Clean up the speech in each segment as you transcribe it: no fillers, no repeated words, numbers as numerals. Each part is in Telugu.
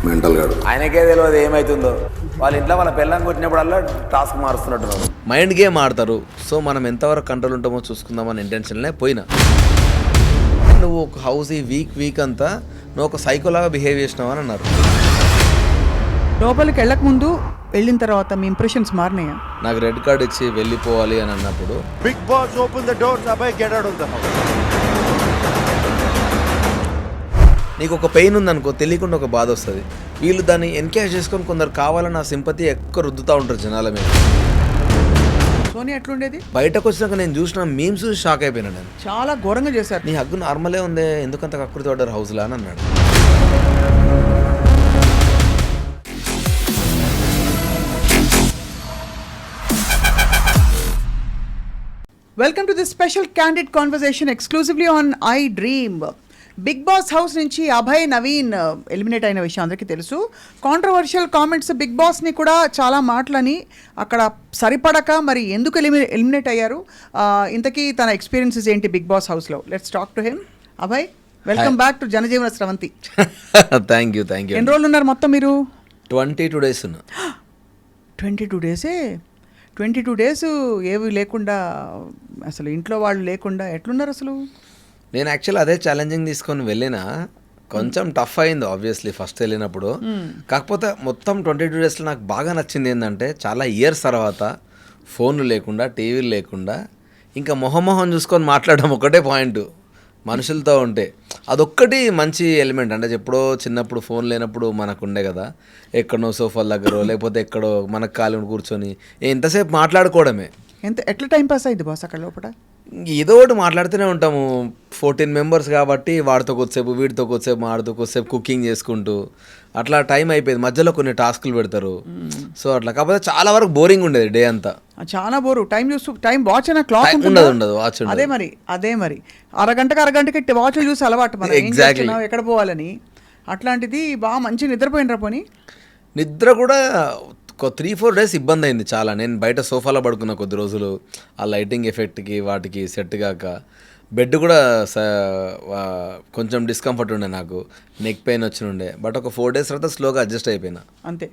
మెంటల్ గాడు. ఆయనకే తెలియదు ఏమవుతుందో. వాళ్ళ ఇంట్లో వాళ్ళ పిల్లని కొట్టినప్పుడల్లా టాస్క్ మారుస్తున్నట్టున్నారు. మైండ్ గేమ్ ఆడతారు. సో మనం ఎంతవరకు కంట్రోల్ ఉంటామో చూసుకుందామని ఇంటెన్షన్లే పోయినా. నువ్వు ఒక హౌస్ ఈ వీక్ అంతా నువ్వు ఒక సైకోలాగా బిహేవ్ చేసినావు అని అన్నారు. లోపలికి వెళ్ళక ముందు వెళ్ళిన తర్వాత మీ ఇంప్రెషన్స్ మారినాయా? నాకు రెడ్ కార్డ్ ఇచ్చి వెళ్ళిపోవాలి అని అన్నప్పుడు Bigg Boss open the doors, అబ్బాయి get out of the house. నీకు ఒక పెయిన్ ఉందనుకో, తెలియకుండా ఒక బాధ వస్తుంది. వీళ్ళు దాన్ని ఎన్కేజ్ చేసుకొని కొందరు కావాలని ఆ సింపతి ఎక్కువ రుద్దుతూ ఉంటారు జనాల మీద. సోనియా ఎట్లుండేది? బయటకు వచ్చినాక నేను చూసిన మీమ్స్ చూసి షాక్ అయిపోయినా. నేను చాలా ఘోరంగా చేశారు. నీ హగ్గు నార్మలే ఉందే, ఎందుకంత కక్కుర్తి పడ్డారు హౌస్లా అని అన్నాడు. Welcome to this special candid conversation exclusively on I dream. Big boss house నుంచి అభయ్, నవీన్ ఎలిమినేట్ అయిన విషయం అందరికీ తెలుసు. కాంట్రవర్షియల్ కామెంట్స్ బిగ్ బాస్ని కూడా చాలా మాటలని అక్కడ సరిపడక మరి ఎందుకు ఎలిమినేట్ అయ్యారు, ఇంతకీ తన ఎక్స్పీరియన్సెస్ ఏంటి బిగ్ బాస్ హౌస్లో? Let's talk to him. Abhay, welcome back to జనజీవన స్రవంతి. Thank you. ఎన్ని రోజులు ఉన్నారు మొత్తం మీరు? 22 days ఉన్నా. 22 days? 22 days ఏవి లేకుండా, అసలు ఇంట్లో వాళ్ళు లేకుండా ఎట్లున్నారు అసలు? నేను యాక్చువల్ అదే ఛాలెంజింగ్ తీసుకొని వెళ్ళినా. కొంచెం టఫ్ అయింది ఆబ్వియస్లీ ఫస్ట్ వెళ్ళినప్పుడు. కాకపోతే మొత్తం 22 daysలో నాకు బాగా నచ్చింది ఏంటంటే, చాలా ఇయర్స్ తర్వాత ఫోన్లు లేకుండా, టీవీలు లేకుండా, ఇంకా మొహం చూసుకొని మాట్లాడడం ఒకటే పాయింట్ మనుషులతో ఉంటే. అదొక్కటి మంచి ఎలిమెంట్. అంటే ఎప్పుడో చిన్నప్పుడు ఫోన్ లేనప్పుడు మనకు ఉండే కదా, ఎక్కడో సోఫాల దగ్గర లేకపోతే ఎక్కడో మనకు ఖాళీ కూర్చొని ఎంతసేపు మాట్లాడుకోవడమే. ఎట్లా టైం పాస్ అయింది బాస్ అక్కడ లోపల? ఏదో ఒకటి మాట్లాడుతూనే ఉంటాము. 14 members కాబట్టి వాడితో కొద్దిసేపు, వీడితో కొద్దిసేపు, మాడితో కొద్దిసేపు కుకింగ్ చేసుకుంటూ అట్లా టైం అయిపోయింది. మధ్యలో కొన్ని టాస్కులు పెడతారు. సో అట్లా కాకపోతే చాలా వరకు బోరింగ్ ఉండేది డే అంతా. చాలా బోరు. టైం చూస్తూ టైం వాచ్ అయినా క్లాక్ ఉండదు వాచ్. అదే మరి అరగంటకి వాచ్ చూసి అలవాటు మనం. ఎగ్జాక్ట్లీ ఎక్కడ పోవాలని. అట్లాంటిది బాగా మంచి నిద్రపోయినరా? పోనీ నిద్ర కూడా 3-4 days ఇబ్బంది అయింది చాలా. నేను బయట సోఫాలో పడుకున్న కొద్ది రోజులు, ఆ లైటింగ్ ఎఫెక్ట్కి వాటికి సెట్ కాక. బెడ్ కూడా కొంచెం డిస్కంఫర్ట్ ఉండే, నాకు నెక్ పెయిన్ వచ్చి ఉండే. బట్ ఒక 4 days తర్వాత స్లోగా అడ్జస్ట్ అయిపోయినా అంతే.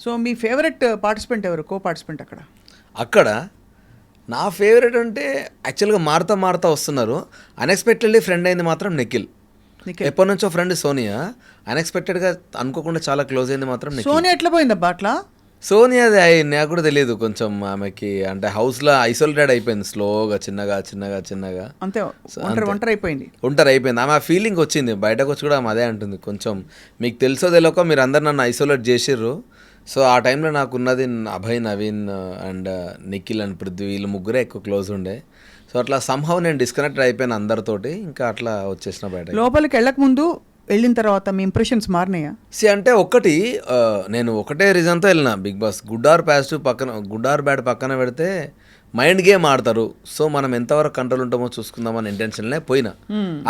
సో మీ ఫేవరెట్ పార్టిసిపెంట్ ఎవరు, కో పార్టిసిపెంట్ అక్కడ? అక్కడ నా ఫేవరెట్ అంటే యాక్చువల్గా మారుతా వస్తున్నారు. అన్ఎక్స్పెక్టెడ్లీ ఫ్రెండ్ అయింది మాత్రం నిఖిల్. ఎప్పటి నుంచో ఫ్రెండ్ సోనియా, అన్ఎక్స్పెక్టెడ్గా అనుకోకుండా చాలా క్లోజ్ అయింది మాత్రం నిఖిల్. సోనియా ఎట్లా పోయిందబ్బా అట్లా? సోనియా నాకు కూడా తెలియదు. కొంచెం ఆమెకి అంటే హౌస్లో ఐసోలేటెడ్ అయిపోయింది స్లోగా, చిన్నగా అంతే. ఒంటరి అయిపోయింది. ఆమె ఆ ఫీలింగ్ వచ్చింది. బయటకు వచ్చి కూడా ఆమె అదే అంటుంది. కొంచెం మీకు తెలుసో తెలియక మీరు అందరు నన్ను ఐసోలేట్ చేసిర్రు. సో ఆ టైంలో నాకు ఉన్నది అభయ్, నవీన్ అండ్ నిఖిల్ అండ్ పృథ్వీ, వీళ్ళు ముగ్గురే ఎక్కువ క్లోజ్ ఉండే. సో అట్లా సంహవ్ నేను డిస్కనెక్ట్ అయిపోయాను అందరితోటి. ఇంకా అట్లా వచ్చేసిన బయట. లోపలికి వెళ్ళక ముందు వెళ్ళిన తర్వాత మీ ఇంప్రెషన్స్ మారినాయా? అంటే ఒకటి, నేను ఒకటే రీజన్తో వెళ్ళిన big boss. Good or bad పక్కన పెడితే మైండ్ గేమ్ ఆడతారు. సో మనం ఎంతవరకు కంట్రోల్ ఉంటామో చూసుకుందామని ఇంటెన్షన్లే పోయినా.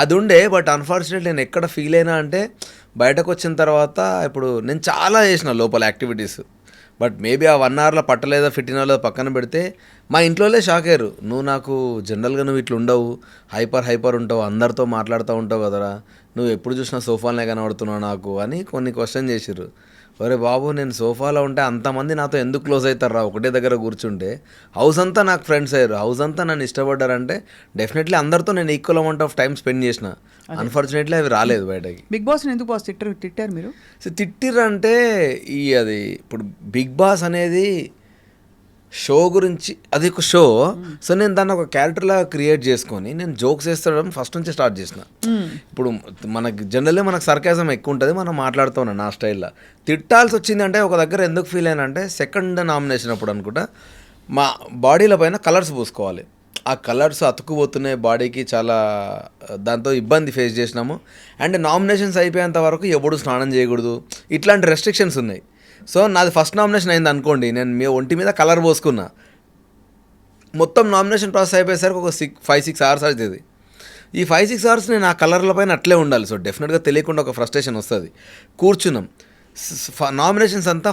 అది ఉండే. బట్ అన్ఫార్చునేట్లీ నేను ఎక్కడ ఫీల్ అయినా అంటే, బయటకు వచ్చిన తర్వాత ఇప్పుడు నేను చాలా చేసిన లోపల యాక్టివిటీస్. బట్ మేబీ ఆ 1 hourలో పట్టలేదా, ఫిట్ అయినా పక్కన పెడితే మా ఇంట్లోనే షాక్ అయ్యారు. నువ్వు నాకు జనరల్గా నువ్వు ఇట్లా ఉండవు, హైపర్ ఉంటావు, అందరితో మాట్లాడుతూ ఉంటావు కదరా, నువ్వు ఎప్పుడు చూసినా సోఫాలనే కనబడుతున్నావు నాకు అని కొన్ని క్వశ్చన్ చేసిర్రు. ఒరే బాబు, నేను సోఫాలో ఉంటే అంతమంది నాతో ఎందుకు క్లోజ్ అవుతారా? ఒకటే దగ్గర కూర్చుంటే హౌస్ అంతా నాకు ఫ్రెండ్స్ అయ్యారు, హౌస్ అంతా నన్ను ఇష్టపడ్డారంటే డెఫినెట్లీ అందరితో నేను equal amount of time spend చేసిన. అన్ఫార్చునేట్లీ అవి రాలేదు బయటకి. బిగ్ బాస్ ఎందుకు బాస్ తిట్టారు మీరు? సో తిట్టిర్రంటే అది ఇప్పుడు బిగ్ బాస్ అనేది షో గురించి, అది ఒక షో. సో నేను దాన్ని ఒక క్యారెక్టర్లా క్రియేట్ చేసుకొని నేను జోక్స్ వేస్తడం ఫస్ట్ నుంచి స్టార్ట్ చేసిన. ఇప్పుడు మనకి జనరల్లీ మనకు సర్కాజం ఎక్కువ ఉంటుంది, మనం మాట్లాడుతూ ఉన్నాం నా స్టైల్లో. తిట్టాల్సి వచ్చిందంటే ఒక దగ్గర ఎందుకు ఫీల్ అయినా అంటే, సెకండ్ నామినేషన్ అప్పుడు అనుకుంటా మా బాడీల పైన కలర్స్ పూసుకోవాలి. ఆ కలర్స్ అతుక్కుపోతున్నాయి బాడీకి, చాలా దాంతో ఇబ్బంది ఫేస్ చేసినాము. అండ్ నామినేషన్స్ అయిపోయేంత వరకు ఎప్పుడు స్నానం చేయకూడదు, ఇట్లాంటి రెస్ట్రిక్షన్స్ ఉన్నాయి. సో నాది ఫస్ట్ నామినేషన్ అయింది అనుకోండి, నేను మీ ఒంటి మీద కలర్ పోసుకున్నా. మొత్తం నామినేషన్ ప్రాసెస్ అయిపోయేసరికి ఒక 5-6 hours అవుతుంది. ఈ 5-6 hours నేను ఆ కలర్ల పైన అట్లే ఉండాలి. సో డెఫినెట్గా తెలియకుండా ఒక ఫ్రస్ట్రేషన్ వస్తుంది. కూర్చున్నాం. నామినేషన్స్ అంతా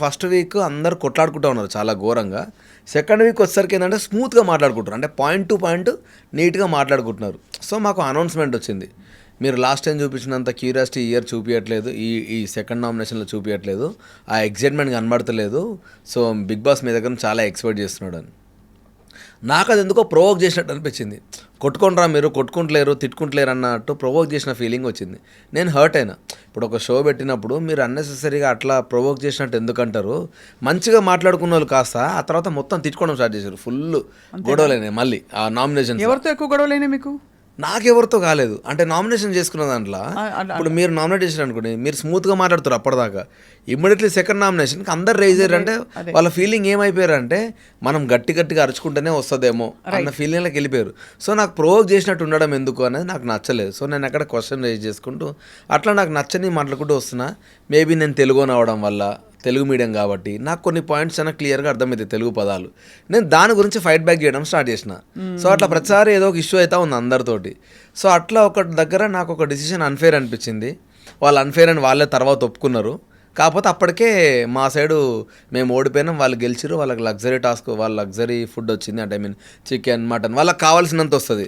ఫస్ట్ వీక్ అందరు కొట్లాడుకుంటూ ఉన్నారు చాలా ఘోరంగా. సెకండ్ వీక్ వచ్చేసరికి ఏంటంటే స్మూత్గా మాట్లాడుకుంటారు, అంటే పాయింట్ టు పాయింట్ నీట్గా మాట్లాడుకుంటున్నారు. సో మాకు అనౌన్స్మెంట్ వచ్చింది, మీరు లాస్ట్ టైం చూపించినంత క్యూరియాసిటీ ఇయర్ చూపించట్లేదు, ఈ సెకండ్ నామినేషన్లో చూపించట్లేదు, ఆ ఎగ్జైట్మెంట్ కనబడతలేదు. సో బిగ్ బాస్ మీ దగ్గర చాలా ఎక్స్పెక్ట్ చేస్తున్నాడు అని నాకు అది ఎందుకో ప్రొవోక్ చేసినట్టు అనిపించింది. కొట్టుకుంటారా మీరు, కొట్టుకుంటలేరు, తిట్టుకుంటలేరు అన్నట్టు ప్రొవోక్ చేసిన ఫీలింగ్ వచ్చింది. నేను హర్ట్ అయినా. ఇప్పుడు ఒక షో పెట్టినప్పుడు మీరు అన్నెసెసరీగా అట్లా ప్రొవోక్ చేసినట్టు ఎందుకంటారు? మంచిగా మాట్లాడుకున్న వాళ్ళు కాస్త ఆ తర్వాత మొత్తం తిట్టుకోవడం స్టార్ట్ చేశారు. ఫుల్ గొడవలైనాయి మళ్ళీ ఆ నామినేషన్. ఎవరితో ఎక్కువ గొడవలైనా మీకు? నాకెవరితో కాలేదు. అంటే నామినేషన్ చేసుకున్న దాంట్లో ఇప్పుడు మీరు నామినేట్ చేశారు అనుకోండి, మీరు స్మూత్గా మాట్లాడుతారు అప్పటిదాకా. ఇమ్మీడియట్లీ సెకండ్ నామినేషన్కి అందరు రైజ్ అయ్యారంటే వాళ్ళ ఫీలింగ్ ఏమైపోయారంటే మనం గట్టిగా అరుచుకుంటేనే వస్తుందేమో అన్న ఫీలింగ్లోకి వెళ్ళిపోయారు. సో నాకు ప్రొవోక్ చేసినట్టు ఉండడం ఎందుకు అనేది నాకు నచ్చలేదు. సో నేను అక్కడ క్వశ్చన్ రైజ్ చేసుకుంటూ అట్లా నాకు నచ్చని మాట్లాడుకుంటూ వస్తున్నా. మేబీ నేను తెలుగుని అవడం వల్ల, తెలుగు మీడియం కాబట్టి నాకు కొన్ని పాయింట్స్ అన్న క్లియర్గా అర్థమవుతాయి తెలుగు పదాలు. నేను దాని గురించి ఫైట్ బ్యాక్ చేయడం స్టార్ట్ చేసిన. సో అట్లా ప్రతిసారి ఏదో ఒక ఇష్యూ అవుతా ఉంది అందరితోటి. సో అట్లా ఒక దగ్గర నాకు ఒక డిసిషన్ అన్ఫేర్ అనిపించింది. వాళ్ళు అన్ఫేర్ అని వాళ్ళే తర్వాత ఒప్పుకున్నారు. కాకపోతే అప్పటికే మా సైడు మేము ఓడిపోయినాం, వాళ్ళు గెలిచిరు. వాళ్ళకి లగ్జరీ టాస్క్, వాళ్ళ లగ్జరీ ఫుడ్ వచ్చింది. అంటే ఐ మీన్ చికెన్, మటన్ వాళ్ళకి కావాల్సినంత వస్తుంది.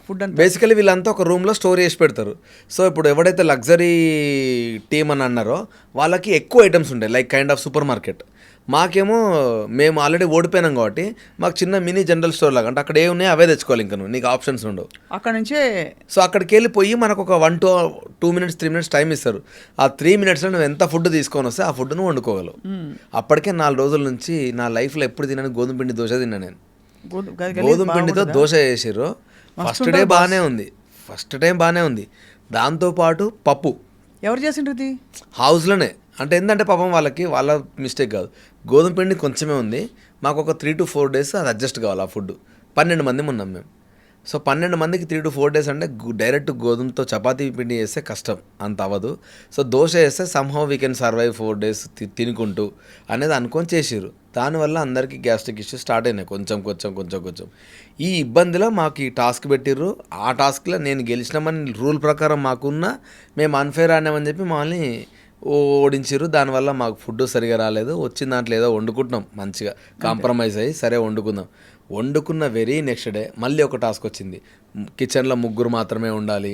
ఫుడ్ బేసికలీ వీళ్ళంతా ఒక రూమ్లో స్టోర్ చేసి పెడతారు. సో ఇప్పుడు ఎవడైతే లగ్జరీ టీమ్ అని అన్నారో వాళ్ళకి ఎక్కువ ఐటమ్స్ ఉంటాయి, like kind of super market. మాకేమో మేము ఆల్రెడీ ఓడిపోయినాం కాబట్టి మాకు చిన్న మినీ జనరల్ స్టోర్ లాగా, అంటే అక్కడ ఏ ఉన్నాయి అవే తెచ్చుకోవాలి, ఇంకా నీకు ఆప్షన్స్ ఉండవు అక్కడ నుంచే. సో అక్కడికి వెళ్ళిపోయి మనకు ఒక 1 to 2 minutes 3 minutes టైం ఇస్తారు. ఆ 3 minutesలో నువ్వు ఎంత ఫుడ్ తీసుకొని వస్తే ఆ ఫుడ్ను వండుకోగలవు. అప్పటికే 4 రోజుల నుంచి నా లైఫ్లో ఎప్పుడు తిన్నాను గోధుమ పిండి దోశ తిన్నా నేను. గోధుమ పిండితో దోశ చేసారు. ఫస్ట్ డే బాగానే ఉంది, ఫస్ట్ టైం బాగానే ఉంది. దాంతోపాటు పప్పు ఎవరు చేసిండ్రు హౌస్లోనే. అంటే ఏంటంటే పాపం వాళ్ళ మిస్టేక్ కాదు, గోధుమ పిండి కొంచెమే ఉంది. మాకు ఒక 3 to 4 days అది అడ్జస్ట్ కావాలి ఆ ఫుడ్. 12 మంది ఉన్నాం మేము. సో 12 మందికి 3 to 4 days అంటే డైరెక్ట్ గోధుమతో చపాతీ పిండి చేస్తే కష్టం, అంత అవ్వదు. సో దోశ వేస్తే somehow we can survive 4 days తినుకుంటూ అనేది అనుకొని చేసిర్రు. దానివల్ల అందరికీ గ్యాస్ట్రిక్ ఇష్యూస్ స్టార్ట్ అయినాయి కొంచెం. ఈ ఇబ్బందిలో మాకు ఈ టాస్క్ పెట్టిర్రు. ఆ టాస్క్లో నేను గెలిచినామని రూల్ ప్రకారం మాకున్న మేము అన్ఫేర్ ఆడినామని చెప్పి మమ్మల్ని ఓడించారు. దానివల్ల మాకు ఫుడ్ సరిగా రాలేదు. వచ్చిన దాంట్లో ఏదో వండుకుంటున్నాం, మంచిగా కాంప్రమైజ్ అయ్యి సరే వండుకున్న వెరీ నెక్స్ట్ డే మళ్ళీ ఒక టాస్క్ వచ్చింది. కిచెన్లో 3 మాత్రమే ఉండాలి,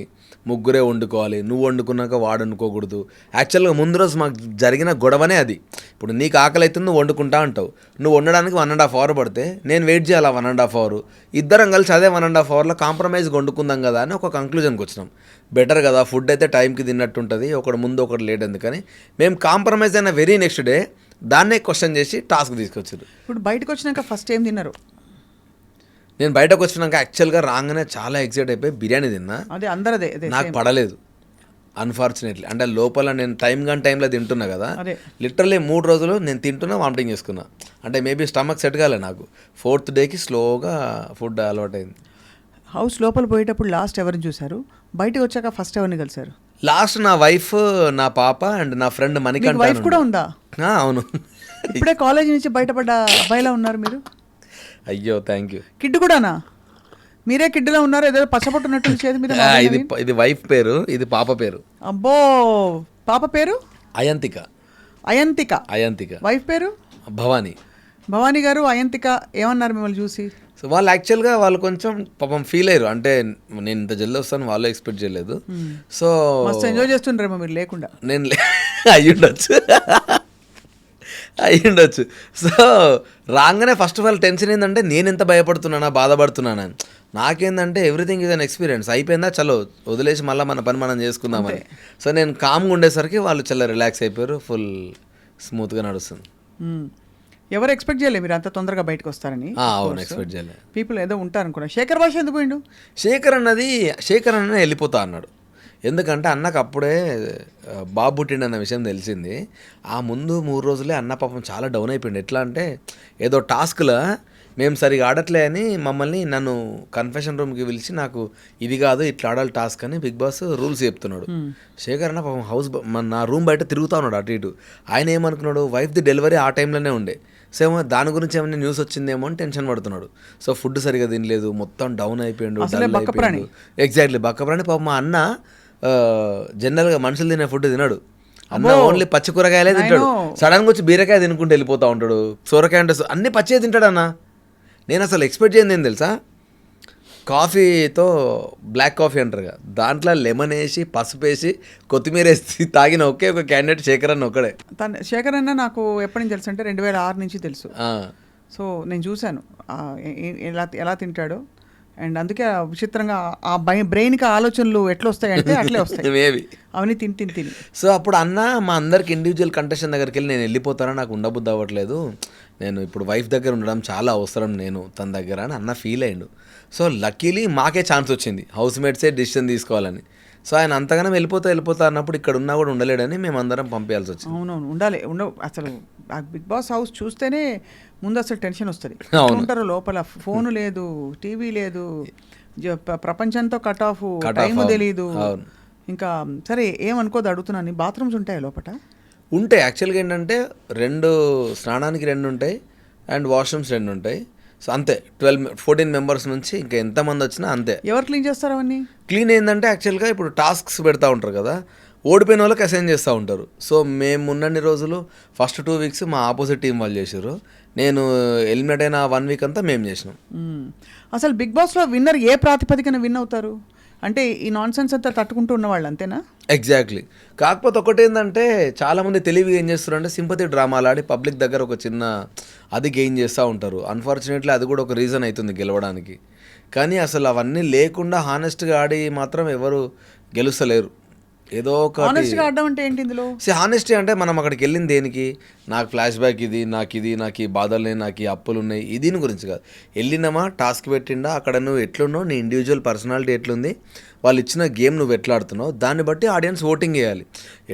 3 వండుకోవాలి, నువ్వు వండుకున్నాక వాడు వండుకోకూడదు. యాక్చువల్గా ముందు రోజు మాకు జరిగిన గొడవనే అది. ఇప్పుడు నీకు ఆకలి అవుతుంది, నువ్వు వండుకుంటా అంటావు, నువ్వు వండడానికి 1.5 hour పడితే నేను వెయిట్ చేయాలి 1.5 hour. ఇద్దరం కలిసి అదే 1.5 hourలో కాంప్రమైజ్గా వండుకుందాం కదా అని ఒక కంక్లూజన్కి వచ్చినాం. బెటర్ కదా, ఫుడ్ అయితే టైంకి తిన్నట్టు ఉంటుంది, ఒకటి ముందు ఒకటి లేట్ ఎందుకని మేము కాంప్రమైజ్ అయిన వెరీ నెక్స్ట్ డే దాన్నే క్వశ్చన్ చేసి టాస్క్ తీసుకొచ్చారు. ఇప్పుడు బయటకు వచ్చినాక ఫస్ట్ ఏం తిన్నారు? నేను బయటకు వచ్చినాక యాక్చువల్గా రాగానే చాలా ఎక్సైట్ అయిపోయి బిర్యానీ తిన్నా. అదే అందరదే నాకు పడలేదు అన్ఫార్చునేట్లీ. అంటే లోపల నేను టైంలో తింటున్నా కదా, లిటరల్లీ 3 రోజులు నేను తింటున్నా వామిటింగ్ చేసుకున్నా. అంటే మేబీ స్టమక్ సెట్ కాలే నాకు. 4th డేకి స్లోగా ఫుడ్ అలవాటైంది. హౌస్ లోపల పోయేటప్పుడు లాస్ట్ ఎవరిని చూసారు? బయటకు వచ్చాక ఫస్ట్ ఎవరిని కలిసారు? లాస్ట్ నా వైఫ్, నా పాప అండ్ నా ఫ్రెండ్ మణికంఠ. వైఫ్ కూడా ఉందా? అవును. ఇప్పుడే కాలేజ్ నుంచి బయటపడ్డ అబ్బాయిలా ఉన్నారు మీరు. అయ్యో థ్యాంక్ యూ. కిడ్ కూడానా? మీరే కిడ్లో ఉన్నారు, ఏదో పచ్చబొట్టున్నట్టు చేతి మీద. ఇది వైఫ్ పేరు, ఇది పాప పేరు. అబ్బో, పాప పేరు అయంతిక. వైఫ్ పేరు భవానీ గారు. అయంతిక ఏమన్నారు మిమ్మల్ని చూసి? సో వాళ్ళు యాక్చువల్గా వాళ్ళు కొంచెం పాపం ఫీల్ అయ్యారు. అంటే నేను ఇంత జల్ది వస్తాను వాళ్ళు ఎక్స్పెక్ట్ చేయలేదు. సో మస్తు ఎంజాయ్ చేస్తుండ్రేమో మీరు లేకుండా. నేను అయ్యుండొచ్చు. సో రాగానే ఫస్ట్ ఆఫ్ ఆల్ టెన్షన్ ఏంటంటే నేను ఎంత భయపడుతున్నానా బాధపడుతున్నానని. నాకేందంటే ఎవ్రీథింగ్ ఈజ్ అన్ ఎక్స్పీరియన్స్. అయిపోయిందా చలో వదిలేసి మళ్ళీ మన పని మనం చేసుకుందామని. సో నేను కామ్గా ఉండేసరికి వాళ్ళు చాలా రిలాక్స్ అయిపోయారు, ఫుల్ స్మూత్గా నడుస్తుంది. ఎవరు ఎక్స్పెక్ట్ చేయలేదు మీరు అంత తొందరగా బయటకు వస్తారని? అవును, ఎక్స్పెక్ట్ చేయలేదు. పీపుల్ ఏదో ఉంటారనుకున్నా. శేఖర్ భాష ఎందుకు పోయిండు? శేఖర్ అన్న వెళ్ళిపోతా అన్నాడు. ఎందుకంటే అన్నకు అప్పుడే బాబు పుట్టిండు అన్న విషయం తెలిసింది. ఆ ముందు 3 రోజులే అన్న పాపం చాలా డౌన్ అయిపోయింది. ఎట్లా అంటే ఏదో టాస్క్లో మేము సరిగా ఆడట్లే అని నన్ను కన్ఫెషన్ రూమ్కి పిలిచి నాకు ఇది కాదు ఇట్లా ఆడాలి టాస్క్ అని బిగ్ బాస్ రూల్స్ చెప్తున్నాడు. శేఖర్ అన్న పాపం నా రూమ్ బయట తిరుగుతూ ఉన్నాడు అటు ఇటు. ఆయన ఏమనుకున్నాడు, వైఫ్ది డెలివరీ ఆ టైంలోనే ఉండే. సో ఏమో దాని గురించి ఏమైనా న్యూస్ వచ్చిందేమో అని టెన్షన్ పడుతున్నాడు. సో ఫుడ్ సరిగా తినలేదు, మొత్తం డౌన్ అయిపోయాడు. ఎగ్జాక్ట్లీ బక్కప్రాణి. పాపం మా అన్న జనరల్గా మనుషులు తినే ఫుడ్ తినడు. అన్న ఓన్లీ పచ్చి కూరగాయలే తింటాడు. సడన్గా వచ్చి బీరకాయ తినుకుంటూ వెళ్ళిపోతూ ఉంటాడు. సొరకాయ అంటే అన్ని పచ్చే తింటాడు అన్న. నేను అసలు ఎక్స్పెక్ట్ చేయండి ఏం తెలుసా, కాఫీతో బ్లాక్ కాఫీ అంటారు కదా, దాంట్లో లెమన్ వేసి పసుపు వేసి కొత్తిమీర వేసి తాగిన ఒకే ఒక క్యాండిడేట్ శేఖర్ అన్న ఒక్కడే. శేఖర్ అన్న నాకు ఎప్పటి నుంచి తెలుసు అంటే 2006 నుంచి తెలుసు. ఆ, సో నేను చూశాను ఎలా తింటాడో. అండ్ అందుకే విచిత్రంగా ఆ బ్రెయిన్కి ఆలోచనలు ఎట్లా వస్తాయంటే అట్లే వస్తాయి మేబీ అవన్నీ తిని. సో అప్పుడు అన్న మా అందరికి ఇండివిజువల్ కంటెస్టెంట్ దగ్గరికి వెళ్ళి నేను వెళ్ళిపోతానా, నాకు ఉండబుద్ధి అవ్వట్లేదు, నేను ఇప్పుడు వైఫ్ దగ్గర ఉండడం చాలా అవసరం నేను తన దగ్గర అని అన్న ఫీల్ అయ్యిండు. సో లక్కీలీ మాకే ఛాన్స్ వచ్చింది, హౌస్ మేట్సే డిసిషన్ తీసుకోవాలని. సో ఆయన అంతగానం వెళ్ళిపోతా అన్నప్పుడు ఇక్కడ ఉన్నా కూడా ఉండలేడని మేము అందరం పంపించాల్సి వచ్చింది. అవునవును, ఉండవు అసలు. బిగ్ బాస్ హౌస్ చూస్తేనే ముందు అసలు టెన్షన్ వస్తుంది. ఉంటారు లోపల, ఫోన్ లేదు, టీవీ లేదు, ప్రపంచంతో కట్ ఆఫ్, టైం తెలీదు. ఇంకా సరే ఏమనుకోదు అడుగుతున్నాను, బాత్రూమ్స్ ఉంటాయి లోపల? ఉంటాయి. యాక్చువల్గా ఏంటంటే 2 స్నానానికి 2 ఉంటాయి అండ్ వాష్రూమ్స్ 2 ఉంటాయి. సో అంతే, 14 మెంబర్స్ నుంచి ఇంకా ఎంతమంది వచ్చినా అంతే. ఎవరు క్లీన్ చేస్తారు అవన్నీ? క్లీన్ ఏంటంటే యాక్చువల్గా ఇప్పుడు టాస్క్స్ పెడతా ఉంటారు కదా, ఓడిపోయిన వాళ్ళకి అసైన్ చేస్తూ ఉంటారు. సో మేము ఉన్నన్ని రోజులు ఫస్ట్ 2 వీక్స్ మా ఆపోజిట్ టీం వాళ్ళు చేసారు, నేను ఎలిమినేట్ అయిన 1 వీక్ అంతా మేము చేసినాం. అసలు బిగ్ బాస్లో విన్నర్ ఏ ప్రాతిపదికన విన్ అవుతారు? అంటే ఈ నాన్ సెన్స్ అంతా తట్టుకుంటూ ఉన్నవాళ్ళు అంతేనా? ఎగ్జాక్ట్లీ. కాకపోతే ఒకటి ఏంటంటే చాలామంది తెలివిగా ఏం చేస్తారు అంటే సింపతి డ్రామాలు ఆడి పబ్లిక్ దగ్గర ఒక చిన్న అది గెయిన్ చేస్తూ ఉంటారు. అన్ఫార్చునేట్లీ అది కూడా ఒక రీజన్ అవుతుంది గెలవడానికి. కానీ అసలు అవన్నీ లేకుండా హానెస్ట్గా ఆడి మాత్రం ఎవరు గెలుస్తలేరు. ఏదో ఒక హానెస్ట్గా ఆడడం అంటే ఏంటి ఇందులో? హానెస్టీ అంటే మనం అక్కడికి వెళ్ళింది దేనికి, నాకు ఫ్లాష్ బ్యాక్ ఇది, నాకు ఈ బాధలు ఉన్నాయి, నాకు ఈ అప్పులు ఉన్నాయి, దీని గురించి కాదు. వెళ్ళినామా, టాస్క్ పెట్టిండా, అక్కడ నువ్వు ఎట్లున్నావు, నీ ఇండివిజువల్ పర్సనాలిటీ ఎట్లుంది, వాళ్ళు ఇచ్చిన గేమ్ నువ్వు ఎట్లా ఆడుతున్నావు, దాన్ని బట్టి ఆడియన్స్ ఓటింగ్ చేయాలి.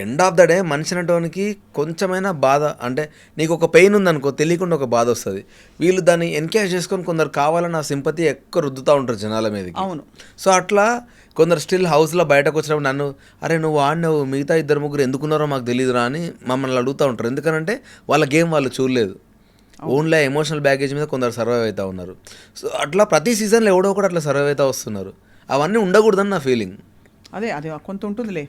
ఎండ్ ఆఫ్ ద డే మనిషి అనేటోనికి కొంచెమైనా బాధ అంటే నీకు ఒక పెయిన్ ఉందనుకో, తెలియకుండా ఒక బాధ వస్తుంది. వీళ్ళు దాన్ని ఎన్కేజ్ చేసుకొని కొందరు కావాలని ఆ సింపతి ఎక్కువ రుద్దుతూ ఉంటారు జనాల మీదకి. అవును. సో అట్లా కొందరు స్టిల్ హౌస్లో బయటకు వచ్చినప్పుడు నన్ను, అరే నువ్వు ఆడినావు, మిగతా 2-3 ఎందుకున్నారో మాకు తెలియదురా అని మమ్మల్ని అడుగుతూ ఉంటారు. ఎందుకంటే వాళ్ళ గేమ్ వాళ్ళు చూడలేదు, ఓన్లీ ఎమోషనల్ బ్యాగేజ్ మీద కొందరు సర్వైవ్ అవుతూ ఉన్నారు. సో అట్లా ప్రతి సీజన్లో ఎవడో కూడా అట్లా సర్వైవ్ అవుతూ వస్తున్నారు. అవన్నీ ఉండకూడదని నా ఫీలింగ్. అదే కొంత ఉంటుందిలే,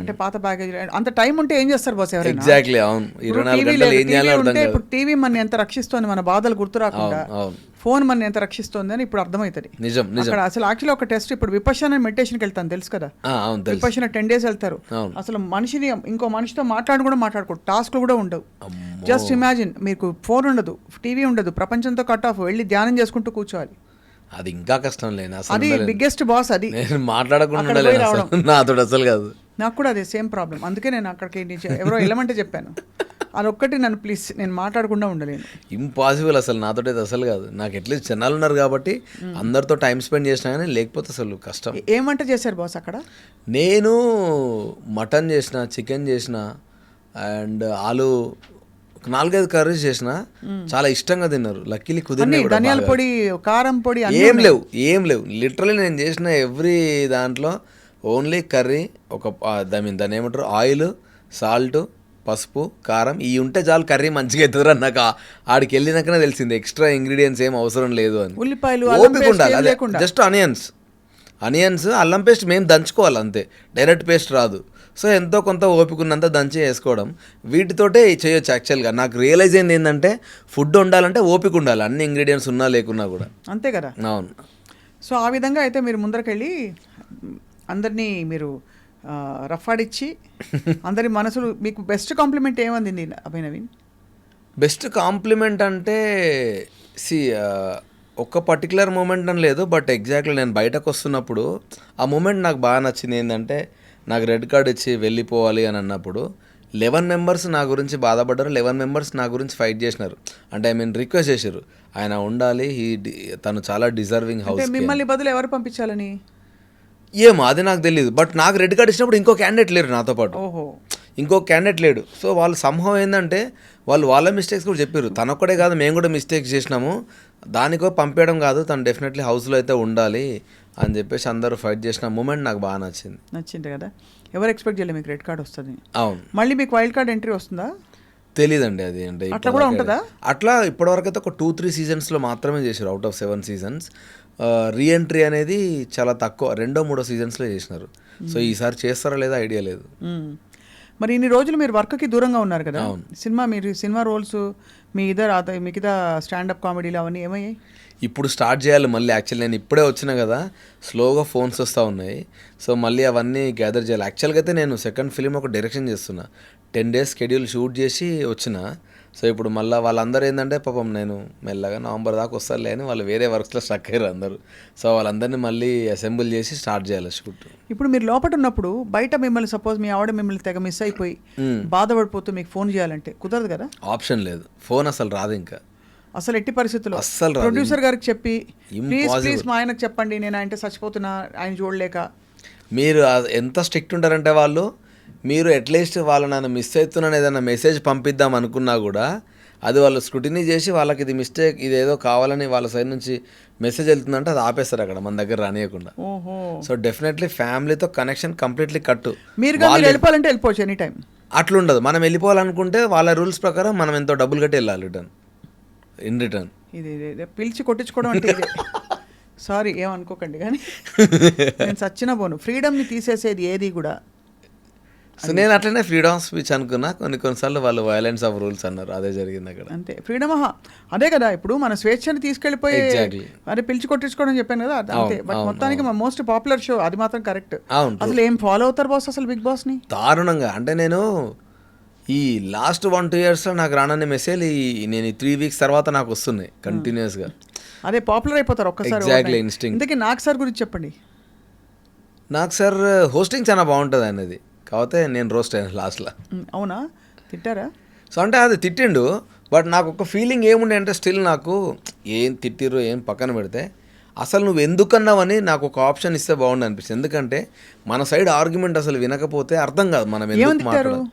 అంటే పాత ప్యాకేజ్. అంత టైం ఉంటే ఏం చేస్తారు బాస్ ఎవరైనా? ఎగ్జాక్ట్లీ, అవును. 24 గంటలు ఏం చేయాలో అర్థం కాదు. ఇప్పుడు టీవీ మన ఎంత రక్షిస్తోంది, మన బాధలు గుర్తు రాకుండా, ఫోన్ మన ఎంత రక్షిస్తోంది అని ఇప్పుడు అర్థమవుతుంది. నిజం. అక్కడ అసలు యాక్చువల్లీ ఒక టెస్ట్, ఇప్పుడు విపశ్యన మెడిటేషన్కి వెళ్తాను తెలుసు కదా, విపశ్యన 10 days వెళ్తారు. అసలు మనిషిని ఇంకో మనిషితో మాట్లాడుకోరు, టాస్క్లు కూడా ఉండవు. జస్ట్ ఇమాజిన్, మీకు ఫోన్ ఉండదు, టీవీ ఉండదు, ప్రపంచంతో కట్ ఆఫ్, వెళ్ళి ధ్యానం చేసుకుంటూ కూర్చోవాలి. అది ఇంకా కష్టం లేని అది బిగ్గెస్ట్ బాస్. అది నేను మాట్లాడకుండా నాతో అసలు కాదు. నాకు కూడా అదే సేమ్ ప్రాబ్లం. అందుకే నేను అక్కడికి ఎవరో వెళ్ళమంటే చెప్పాను, అదొక్కటి నన్ను ప్లీజ్, నేను మాట్లాడకుండా ఉండలేను. ఇంపాసిబుల్ అసలు, నాతో అసలు కాదు. నాకు అట్లీస్ట్ జనాలు ఉన్నారు కాబట్టి అందరితో టైం స్పెండ్ చేసినా కానీ, లేకపోతే అసలు కష్టం. ఏమంటే చేశారు బాస్ అక్కడ? నేను మటన్ చేసిన, చికెన్ చేసిన అండ్ ఆలు 4-5 కర్రీస్ చేసిన, చాలా ఇష్టంగా తిన్నారు. లక్కీలీ కుదిరినాయి. ధనియాల పొడి, కారం పొడి ఏం లేవు. లిటరలీ నేను చేసిన ఎవ్రీ దాంట్లో ఓన్లీ కర్రీ, దాన్ని ఏమంటారు, ఆయిల్, సాల్ట్, పసుపు, కారం ఇవి ఉంటే చాలు కర్రీ మంచిగా అవుతుందిరా. నాకు ఆడికి వెళ్ళినాకనే తెలిసింది ఎక్స్ట్రా ఇంగ్రీడియంట్స్ ఏం అవసరం లేదు అని. ఉల్లిపాయలు, ఓపిక ఉండాలి. అదే జస్ట్ ఆనియన్స్ అల్లం పేస్ట్ మేము దంచుకోవాలి అంతే, డైరెక్ట్ పేస్ట్ రాదు. సో ఎంతో కొంత ఓపిక ఉన్నంత దంచి వేసుకోవడం, వీటితోటే చేయొచ్చు. యాక్చువల్గా నాకు రియలైజ్ అయింది ఏంటంటే, ఫుడ్ వండాలంటే ఓపిక ఉండాలి, అన్ని ఇంగ్రీడియంట్స్ ఉన్నా లేకున్నా కూడా. అంతే కదా. అవును. సో ఆ విధంగా అయితే మీరు ముందరకెళ్ళి అందరినీ మీరు రఫాడిచ్చి అందరి మనసులు, మీకు బెస్ట్ కాంప్లిమెంట్ ఏమందింది అభయ్ నవీన్? బెస్ట్ కాంప్లిమెంట్ అంటే ఒక పర్టికులర్ మూమెంట్ అని లేదు, బట్ ఎగ్జాక్ట్లీ నేను బయటకు వస్తున్నప్పుడు ఆ మూమెంట్ నాకు బాగా నచ్చింది. ఏంటంటే నాకు రెడ్ కార్డ్ ఇచ్చి వెళ్ళిపోవాలి అని అన్నప్పుడు 11 మెంబర్స్ నా గురించి బాధపడ్డారు, 11 మెంబర్స్ నా గురించి ఫైట్ చేసినారు. అంటే రిక్వెస్ట్ చేశారు, ఆయన ఉండాలి, తను చాలా డిజర్వింగ్ హౌస్. మిమ్మల్ని బదులు ఎవరు పంపించాలని ఏమో అది నాకు తెలియదు, బట్ నాకు రెడ్ కార్డ్ ఇచ్చినప్పుడు ఇంకో క్యాండిడేట్ లేరు నాతో పాటు. ఇంకో క్యాండిడేట్ లేడు. సో వాళ్ళు సంభవం ఏంటంటే వాళ్ళ మిస్టేక్స్ కూడా చెప్పారు. తనొక్కడే కాదు, మేము కూడా మిస్టేక్స్ చేసినాము, దానికో పంపేయడం కాదు, తను డెఫినెట్లీ హౌస్లో అయితే ఉండాలి అని చెప్పేసి అందరూ ఫైట్ చేసిన మూమెంట్ నాకు బాగా నచ్చింది కదా. ఎవరు ఎక్స్పెక్ట్ చేయలేదు మీకు రెడ్ కార్డ్ వస్తుంది? అవును. మళ్ళీ మీకు వైల్డ్ కార్డ్ ఎంట్రీ వస్తుందా? తెలీదండి అది. అంటే అట్లా కూడా ఉంటుందా? అట్లా ఇప్పటివరకు అయితే ఒక 2-3 సీజన్స్లో మాత్రమే చేశారు అవుట్ ఆఫ్ 7 seasons. రీఎంట్రీ అనేది చాలా తక్కువ, 2-3 seasonsలో చేసినారు. సో ఈసారి చేస్తారా లేదా ఐడియా లేదు. మరి ఇన్ని రోజులు మీరు వర్క్కి దూరంగా ఉన్నారు కదా, సినిమా రోల్స్ మిగతా స్టాండప్ కామెడీలు అవన్నీ ఏమయ్యాయి? ఇప్పుడు స్టార్ట్ చేయాలి మళ్ళీ. యాక్చువల్లీ నేను ఇప్పుడే వచ్చినా కదా, స్లోగా ఫోన్స్ వస్తూ ఉన్నాయి. సో మళ్ళీ అవన్నీ గ్యాదర్ చేయాలి. యాక్చువల్గా అయితే నేను సెకండ్ ఫిలిం ఒక డైరెక్షన్ చేస్తున్నా. 10 days షెడ్యూల్ షూట్ చేసి వచ్చిన. సో ఇప్పుడు మళ్ళీ వాళ్ళందరూ ఏంటంటే పాపం నేను మెల్లగా నవంబర్ దాకా వస్తారులే అని వాళ్ళు వేరే వర్క్స్లో స్ట్రక్ అయ్యారు అందరూ. సో వాళ్ళందరినీ మళ్ళీ అసెంబుల్ చేసి స్టార్ట్ చేయాలి షూట్. ఇప్పుడు మీరు లోపల ఉన్నప్పుడు బయట మిమ్మల్ని సపోజ్ మీ ఆవిడ మిమ్మల్ని తెగ మిస్ అయిపోయి బాధపడిపోతూ మీకు ఫోన్ చేయాలంటే కుదరదు కదా? ఆప్షన్ లేదు, ఫోన్ అసలు రాదు. ఇంకా అసలు ఎట్టి పరిస్థితుల్లో అస్సలు రాదు. ప్రొడ్యూసర్ గారికి చెప్పి ప్లీజ్ మా ఆయనకు చెప్పండి, నేను ఆయనతో చచ్చిపోతున్నా, ఆయన చూడలేక. మీరు ఎంత స్ట్రిక్ట్ ఉంటారంటే వాళ్ళు, మీరు అట్లీస్ట్ వాళ్ళు నన్ను మిస్ అవుతున్నాను ఏదైనా మెసేజ్ పంపిద్దాం అనుకున్నా కూడా అది వాళ్ళు స్క్రూటినీ చేసి వాళ్ళకి ఇది మిస్టేక్, ఇదేదో కావాలని వాళ్ళ సైడ్ నుంచి మెసేజ్ వెళ్తుందంటే అది ఆపేస్తారు అక్కడ మన దగ్గర రానియకుండా. సో డెఫినెట్లీ ఫ్యామిలీతో కనెక్షన్ కంప్లీట్లీ కట్టు. మీరు వెళ్ళిపోవాలంటే వెళ్ళిపోవచ్చు ఎనీ టైం. అట్లుండదు. మనం వెళ్ళిపోవాలనుకుంటే వాళ్ళ రూల్స్ ప్రకారం మనం ఎంతో డబ్బులు కట్టి వెళ్ళాలి ఇన్ రిటర్న్. ఇది పిలిచి కొట్టించుకోవడం అంటే సారీ ఏమనుకోకండి కానీ నేను సచ్చిన పోను. ఫ్రీడమ్ని తీసేసేది ఏది కూడా. సో నేను అట్లనే ఫ్రీడమ్ ఆఫ్ స్పీచ్ అనుకున్నా. కొన్నిసార్లు వాళ్ళు వైలెన్స్ ఆఫ్ రూల్స్ అన్నారు, అదే జరిగింది అక్కడ. అంతే ఫ్రీడమ్. అదే కదా ఇప్పుడు మన స్వేచ్ఛని తీసుకెళ్ళిపోయి అదే పిలిచి కొట్టించుకోవడం చెప్పాను కదా, అంతే. బట్ మొత్తానికి మా మోస్ట్ పాపులర్ షో అది మాత్రం కరెక్ట్. అసలు ఏం ఫాలో అవుతారు బాస్ అసలు బిగ్ బాస్ని? దారుణంగా. అంటే నేను ఈ లాస్ట్ 1-2 yearsలో నాకు రానని మెసేజ్ నేను 3 weeks తర్వాత నాకు వస్తున్నాయి కంటిన్యూస్గా. అదే పాపులర్ అయిపోతారు ఒక్కసారి. Exactly instinct. ఇందుకే నాగ్ సార్ గురించి చెప్పండి. నాగ్ సార్ హోస్టింగ్ చాలా బాగుంటుంది అనేది, కాకపోతే నేను రోస్ట్ అయినా లాస్ట్లో. అవునా? తిట్టారా? సో అంటే అది తిట్టిండు, బట్ నాకు ఒక ఫీలింగ్ ఏముండే అంటే స్టిల్ నాకు ఏం తిట్టిర్రు ఏం పక్కన పెడితే అసలు నువ్వు ఎందుకన్నావని నాకు ఒక ఆప్షన్ ఇస్తే బాగుండు అనిపిస్తుంది. ఎందుకంటే మన సైడ్ ఆర్గ్యుమెంట్ అసలు వినకపోతే అర్థం కాదు మనం ఎందుకు మాట్లాడాలి.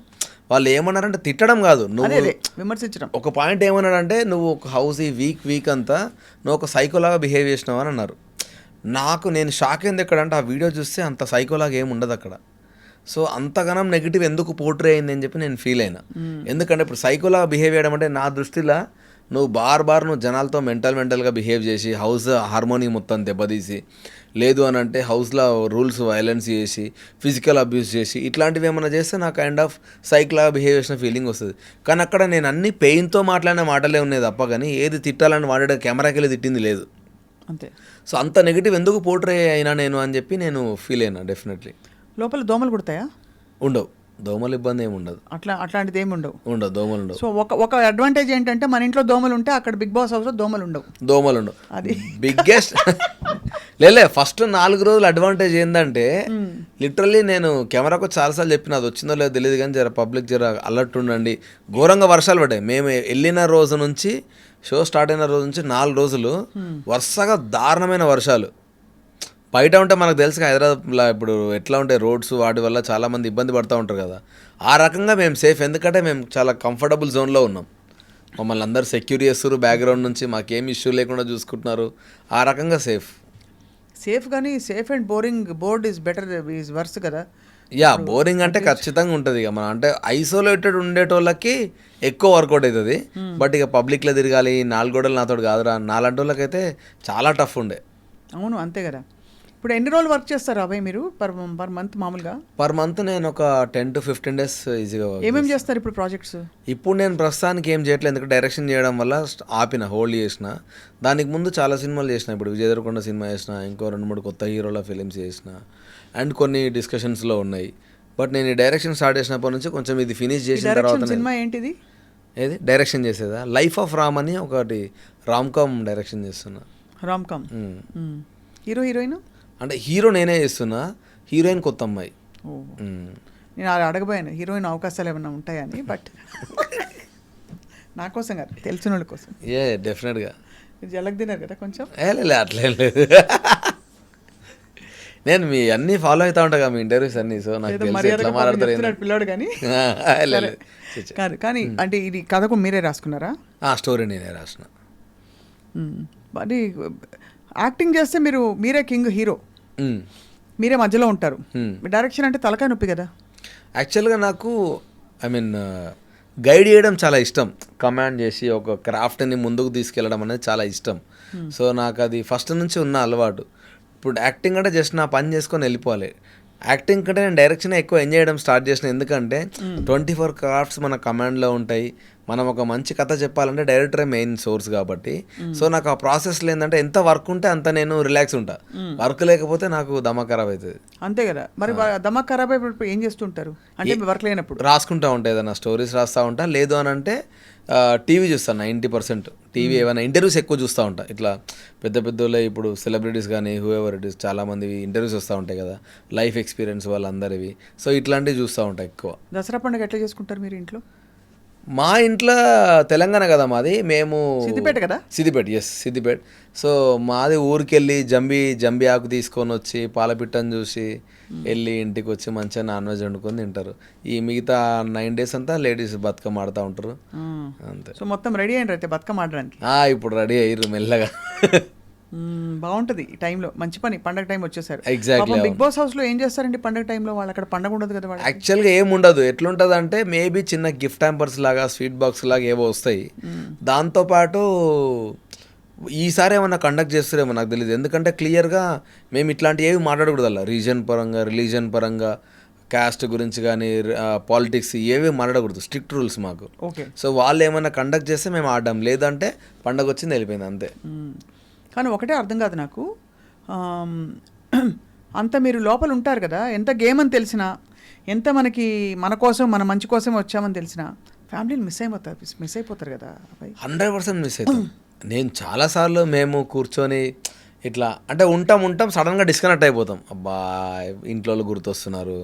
వాళ్ళు ఏమన్నారంటే తిట్టడం కాదు, నువ్వు విమర్శించడం. ఒక పాయింట్ ఏమన్నాడంటే నువ్వు ఒక హౌస్ ఈ వీక్ అంతా నువ్వు ఒక సైకోలాగా బిహేవ్ చేసినావు అని అన్నారు. నేను షాక్ అయింది ఎక్కడంటే ఆ వీడియో చూస్తే అంత సైకోలాగా ఏమి ఉండదు అక్కడ. సో అంతగానం నెగిటివ్ ఎందుకు పోర్ట్రే అయింది అని చెప్పి నేను ఫీల్ అయినా. ఎందుకంటే ఇప్పుడు సైకోలాగా బిహేవ్ చేయడం అంటే నా దృష్టిలో నువ్వు నువ్వు జనాలతో మెంటల్గా బిహేవ్ చేసి హౌస్ హార్మోనీ మొత్తం దెబ్బతీసి, లేదు అని అంటే హౌస్లో రూల్స్ వైలెన్స్ చేసి ఫిజికల్ అబ్యూస్ చేసి ఇట్లాంటివి ఏమైనా చేస్తే నాకు కైండ్ ఆఫ్ సైక్లాగా బిహేవ్ చేసిన ఫీలింగ్ వస్తుంది. కానీ అక్కడ నేను అన్ని పెయిన్తో మాట్లాడిన మాటలే ఉన్నాయి తప్ప కానీ ఏది తిట్టాలని వాడే కెమెరాకి వెళ్ళి తిట్టింది లేదు. అంతే. సో అంత నెగిటివ్ ఎందుకు పోర్ట్రే అయినా నేను అని చెప్పి నేను ఫీల్ అయినా. డెఫినెట్లీ. లోపల దోమలు కుడతాయా? ఉండవు, దోమలు ఇబ్బంది ఏమి ఉండదు. అట్లాంటిది ఏమి ఉండవు. దోమలు ఉండవు. సో ఒక అడ్వాంటేజ్ ఏంటంటే మన ఇంట్లో దోమలు ఉంటే అక్కడ బిగ్ బాస్ హౌస్లో దోమలు ఉండవు. అది బిగ్గెస్ట్ లేలే. ఫస్ట్ 4 రోజులు అడ్వాంటేజ్ ఏంటంటే లిటరల్లీ నేను కెమెరాకు చాలాసార్లు చెప్పిన, అది వచ్చిందో లేదో తెలియదు కానీ పబ్లిక్ అలర్ట్ ఉండండి. ఘోరంగా వర్షాలు పడ్డాయి. మేము వెళ్ళిన రోజు నుంచి షో స్టార్ట్ అయిన రోజు నుంచి 4 రోజులు వరుసగా దారుణమైన వర్షాలు. బయట ఉంటే మనకు తెలుసు హైదరాబాద్లో ఇప్పుడు ఎట్లా ఉంటాయి రోడ్స్, వాటి వల్ల చాలామంది ఇబ్బంది పడుతూ ఉంటారు కదా. ఆ రకంగా మేము సేఫ్, ఎందుకంటే మేము చాలా కంఫర్టబుల్ జోన్లో ఉన్నాం. మమ్మల్ని అందరూ సెక్యూర్ చేస్తారు బ్యాక్గ్రౌండ్ నుంచి, మాకేం ఇష్యూ లేకుండా చూసుకుంటున్నారు. ఆ రకంగా సేఫ్ కానీ safe and board is better is verse కదా. బోరింగ్ అంటే ఖచ్చితంగా ఉంటుంది. ఇక మనం అంటే ఐసోలేటెడ్ ఉండేటోళ్ళకి ఎక్కువ వర్కౌట్ అవుతుంది. బట్ ఇక పబ్లిక్లో తిరగాలి, 4 గోడలు నాతో కాదురా, నాలాంటి వాళ్ళకైతే చాలా టఫ్ ఉండే. అవును అంతే కదా. ఇప్పుడు ఎన్ని రోజులు వర్క్ చేస్తారు అబ్బాయి మీరు పర్ మంత్? మామూలుగా పర్ మంత్ నేను ఒక 10 to 15 days ఈజీగా. ఏమేమి చేస్తారు ఇప్పుడు ప్రాజెక్ట్స్? ఇప్పుడు నేను ప్రస్తుతానికి ఏం చేయట్లేదు, ఎందుకంటే డైరెక్షన్ చేయడం వల్ల హోల్డ్ చేసిన. దానికి ముందు చాలా సినిమాలు చేసిన. ఇప్పుడు విజయ్ దేవరకొండ సినిమా చేసిన, ఇంకో 2-3 కొత్త హీరోల ఫిలిమ్స్ చేసిన, అండ్ కొన్ని డిస్కషన్స్లో ఉన్నాయి. బట్ నేను ఈ డైరెక్షన్ స్టార్ట్ చేసినప్పటి నుంచి కొంచెం ఇది ఫినిష్ చేసిన తర్వాత. సినిమా ఏంటిది? ఏది డైరెక్షన్ చేసేదా? లైఫ్ ఆఫ్ రామ్ అని ఒకటి రామ్కామ్ డైరెక్షన్ చేస్తున్నా. రామ్కామ్. హీరోయిన్ అంటే హీరో నేనే చేస్తున్నా, హీరోయిన్ కొత్త అమ్మాయి. నేను అడగబోయాను హీరోయిన్ అవకాశాలు ఏమైనా ఉంటాయని, బట్ నా కోసం కాదు, తెలిసిన వాళ్ళ కోసం. డెఫినెట్గా జలక్ తిన్నారు కదా కొంచెం. అట్లేం లేదు, నేను మీ అన్నీ ఫాలో అవుతా ఉంటా కదా మీ ఇంటర్వ్యూస్ అన్నీ. సో నాకు పిల్లాడు కానీ కాదు. కానీ అంటే ఇది కథకు మీరే రాసుకున్నారా? స్టోరీ నేనే రాసిన. అది యాక్టింగ్ చేస్తే మీరే కింగ్, హీరో మీరే మధ్యలో ఉంటారు. డైరెక్షన్ అంటే తలకాయ నొప్పి కదా. యాక్చువల్గా నాకు గైడ్ చేయడం చాలా ఇష్టం. కమాండ్ చేసి ఒక క్రాఫ్ట్ని ముందుకు తీసుకెళ్ళడం అనేది చాలా ఇష్టం. సో నాకు అది ఫస్ట్ నుంచి ఉన్న అలవాటు. ఇప్పుడు యాక్టింగ్ అంటే జస్ట్ నా పని చేసుకొని వెళ్ళిపోవాలి. యాక్టింగ్ కంటే నేను డైరెక్షన్ ఎక్కువ ఎంజాయ్ చేయడం స్టార్ట్ చేసిన. ఎందుకంటే 24 క్రాఫ్ట్స్ మన కమాండ్లో ఉంటాయి. మనం ఒక మంచి కథ చెప్పాలంటే డైరెక్టరే మెయిన్ సోర్స్ కాబట్టి, సో నాకు ఆ ప్రాసెస్లో ఏంటంటే ఎంత వర్క్ ఉంటే అంత నేను రిలాక్స్ ఉంటా. వర్క్ లేకపోతే నాకు దమా ఖరాబ్ అవుతుంది. అంతే కదా. మరి దమక్ ఖరాబ్ అయినప్పుడు ఏం చేస్తుంటారు అంటే వర్క్ లేనప్పుడు? రాసుకుంటా ఉంటా, ఏదైనా స్టోరీస్ రాస్తూ ఉంటా. లేదు అని అంటే టీవీ చూస్తాను. 90% టీవీ ఏమైనా ఇంటర్వ్యూస్ ఎక్కువ చూస్తూ ఉంటా. ఇట్లా పెద్ద పెద్దోళ్ళే ఇప్పుడు సెలబ్రిటీస్ కానీ హూఎవర్ ఇట్ ఈస్ చాలామంది ఇంటర్వ్యూస్ వస్తూ ఉంటాయి కదా, లైఫ్ ఎక్స్పీరియన్స్ వాళ్ళందరివి. సో ఇట్లాంటివి చూస్తూ ఉంటా ఎక్కువ. దసరా పండుగ ఎట్లా చేసుకుంటారు మీరు ఇంట్లో? మా ఇంట్లో తెలంగాణ కదా మాది, మేము సిద్దిపేట కదా. సిద్దిపేట, ఎస్ సిద్దిపేట. సో మాది ఊరికెళ్ళి జంబి ఆకు తీసుకొని వచ్చి పాలపిట్టను చూసి వెళ్ళి ఇంటికి వచ్చి మంచిగా నాన్ వెజ్ వండుకొని తింటారు. ఈ మిగతా 9 days అంతా లేడీస్ బతుకమ్మ ఆడుతూ ఉంటారు అంతే. సో మొత్తం రెడీ అయ్యారు అయితే బతుకమ్మ ఆడడానికి? ఇప్పుడు రెడీ అయ్యారు మెల్లగా. బాగుంటుంది ఈ టైంలో, మంచి పని. పండగ టైం వచ్చేసారు. ఎగ్జాక్ట్లీ. బిగ్ బాస్ హౌస్ లో ఏం చేస్తారండి పండగ టైంలో? వాళ్ళు అక్కడ పండగ ఉండదు కదా వాళ్ళు. యాక్చువల్గా ఏం ఉండదు. ఎట్లుంటుంది అంటే మేబీ చిన్న గిఫ్ట్ హ్యాంపర్స్ లాగా, స్వీట్ బాక్స్ లాగా ఏవో వస్తాయి. దాంతోపాటు ఈసారి ఏమన్నా కండక్ట్ చేస్తారేమో నాకు తెలియదు. ఎందుకంటే క్లియర్గా మేము ఇట్లాంటివి ఏవి మాట్లాడకూడదు అలా. రీజన్ పరంగా, రిలీజన్ పరంగా, కాస్ట్ గురించి కానీ, పాలిటిక్స్ ఏవి మాట్లాడకూడదు. స్ట్రిక్ట్ రూల్స్ మాకు. ఓకే. సో వాళ్ళు ఏమైనా కండక్ట్ చేస్తే మేము ఆడడం, లేదంటే పండగ వచ్చింది వెళ్ళిపోయింది అంతే. కానీ ఒకటే అర్థం కాదు నాకు, అంత మీరు లోపల ఉంటారు కదా, ఎంత గేమ్ అని తెలిసినా, ఎంత మనకి మన కోసం మన మంచి కోసం వచ్చామని తెలిసినా ఫ్యామిలీని మిస్ అయిపోతారు కదా. 100% మిస్ అవుతాం. నేను చాలాసార్లు మేము కూర్చొని ఇట్లా అంటే ఉంటాం సడన్గా డిస్కనెక్ట్ అయిపోతాం. అబ్బా ఇంట్లో వాళ్ళు గుర్తొస్తున్నారు,